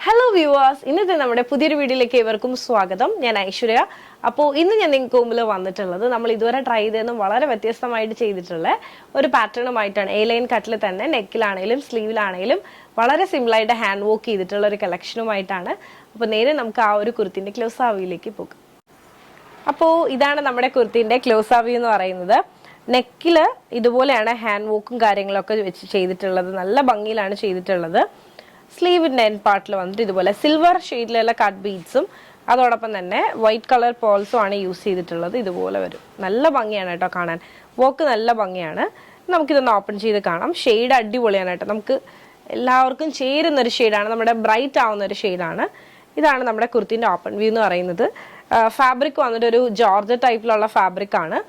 Hello viewers, ഇന്നത്തെ നമ്മുടെ പുതിയൊരു വീഡിയോയിലേക്ക് ഏവർക്കും സ്വാഗതം. ഞാൻ ഐശ്വര്യ. അപ്പോൾ ഇന്ന് ഞാൻ നിങ്ങൾക്ക് മുമ്പിൽ വന്നിട്ടുള്ളത് നമ്മൾ ഇതുവരെ ട്രൈ ചെയ്തതെന്നും വളരെ വ്യത്യസ്തമായിട്ട് ചെയ്തിട്ടുള്ള ഒരു പാറ്റേണുമായിട്ടാണ്. എ ലൈൻ കട്ടിൽ തന്നെ നെക്കിലാണെങ്കിലും സ്ലീവിലാണെങ്കിലും വളരെ സിമ്പിളായിട്ട് ഹാൻഡ് വർക്ക് ചെയ്തിട്ടുള്ള ഒരു കളക്ഷനുമായിട്ടാണ്. അപ്പോൾ നേരെ നമുക്ക് ആ ഒരു കുർത്തിൻ്റെ ക്ലോസ് ആവിയിലേക്ക് പോകാം. അപ്പോൾ ഇതാണ് നമ്മുടെ കുർത്തിൻ്റെ ക്ലോസ് ആവി എന്ന് പറയുന്നത്. നെക്കില് ഇതുപോലെയാണ് ഹാൻഡ് വർക്കും കാര്യങ്ങളൊക്കെ വെച്ച് ചെയ്തിട്ടുള്ളത്. നല്ല ഭംഗിയിലാണ് ചെയ്തിട്ടുള്ളത്. സ്ലീവിൻ്റെ എൻഡ് പാർട്ടിൽ വന്നിട്ട് ഇതുപോലെ സിൽവർ ഷെയ്ഡിലുള്ള കട്ട് ബീഡ്സും അതോടൊപ്പം തന്നെ വൈറ്റ് കളർ പോൾസും ആണ് യൂസ് ചെയ്തിട്ടുള്ളത്. ഇതുപോലെ വരും. നല്ല ഭംഗിയാണ് കേട്ടോ കാണാൻ. വർക്ക് നല്ല ഭംഗിയാണ്. നമുക്കിതൊന്ന് ഓപ്പൺ ചെയ്ത് കാണാം. ഷെയ്ഡ് അടിപൊളിയാണ് കേട്ടോ. നമുക്ക് എല്ലാവർക്കും ചേരുന്നൊരു ഷെയ്ഡാണ്. നമ്മുടെ ബ്രൈറ്റ് ആവുന്ന ഒരു ഷെയ്ഡാണ്. ഇതാണ് നമ്മുടെ കുർത്തിൻ്റെ ഓപ്പൺ വ്യൂ എന്ന് പറയുന്നത്. ഫാബ്രിക് വന്നിട്ട് ഒരു ജോർജ് ടൈപ്പിലുള്ള ഫാബ്രിക് ആണ്.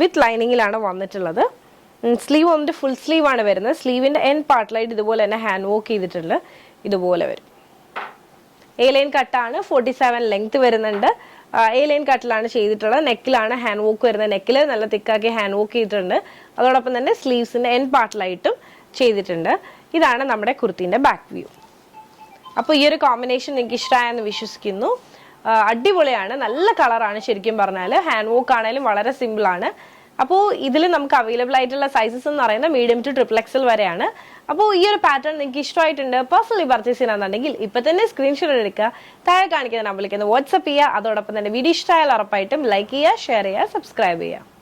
വിത്ത് ലൈനിങ്ങിലാണ് വന്നിട്ടുള്ളത്. സ്ലീവ് വന്നിട്ട് ഫുൾ സ്ലീവ് ആണ് വരുന്നത്. സ്ലീവിൻ്റെ എൻഡ് പാർട്ടിലായിട്ട് ഇതുപോലെ തന്നെ ഹാൻഡ് വർക്ക് ചെയ്തിട്ടുണ്ട്. ഇതുപോലെ വരും. എ ലൈൻ കട്ടാണ്. 47 ലെങ്ത് വരുന്നുണ്ട്. എ ലൈൻ കട്ടിലാണ് ചെയ്തിട്ടുള്ളത്. നെക്കിലാണ് ഹാൻഡ് വർക്ക് വരുന്നത്. നെക്കിൽ നല്ല തിക്കാക്കി ഹാൻഡ് വർക്ക് ചെയ്തിട്ടുണ്ട്. അതോടൊപ്പം തന്നെ സ്ലീവ്സിൻ്റെ എൻഡ് പാർട്ടിലായിട്ടും ചെയ്തിട്ടുണ്ട്. ഇതാണ് നമ്മുടെ കുർത്തിൻ്റെ ബാക്ക് വ്യൂ. അപ്പോൾ ഈ ഒരു കോമ്പിനേഷൻ എനിക്ക് ഇഷ്ടമായെന്ന് വിശ്വസിക്കുന്നു. അടിപൊളിയാണ്. നല്ല കളറാണ് ശരിക്കും പറഞ്ഞാൽ. ഹാൻഡ് വർക്ക് ആണെങ്കിലും വളരെ സിമ്പിളാണ്. അപ്പോൾ ഇതിൽ നമുക്ക് അവൈലബിൾ ആയിട്ടുള്ള സൈസസ് എന്ന് പറയുന്നത് മീഡിയം ടു XXL വരെയാണ്. അപ്പോൾ ഈ ഒരു പാറ്റേൺ നിങ്ങൾക്ക് ഇഷ്ടമായിട്ടുണ്ട്, പേഴ്സണലി പർച്ചേസ് ചെയ്യണമെന്നുണ്ടെങ്കിൽ ഇപ്പം തന്നെ സ്ക്രീൻഷോട്ട് എടുക്കുക, താഴെ കാണിക്കുന്ന നമ്പറിലേക്ക് വാട്സ്ആപ്പ് ചെയ്യുക. അതോടൊപ്പം തന്നെ വീഡിയോ ഇഷ്ടമായാൽ ഉറപ്പായിട്ടും ലൈക്ക് ചെയ്യുക, ഷെയർ ചെയ്യുക, സബ്സ്ക്രൈബ് ചെയ്യുക.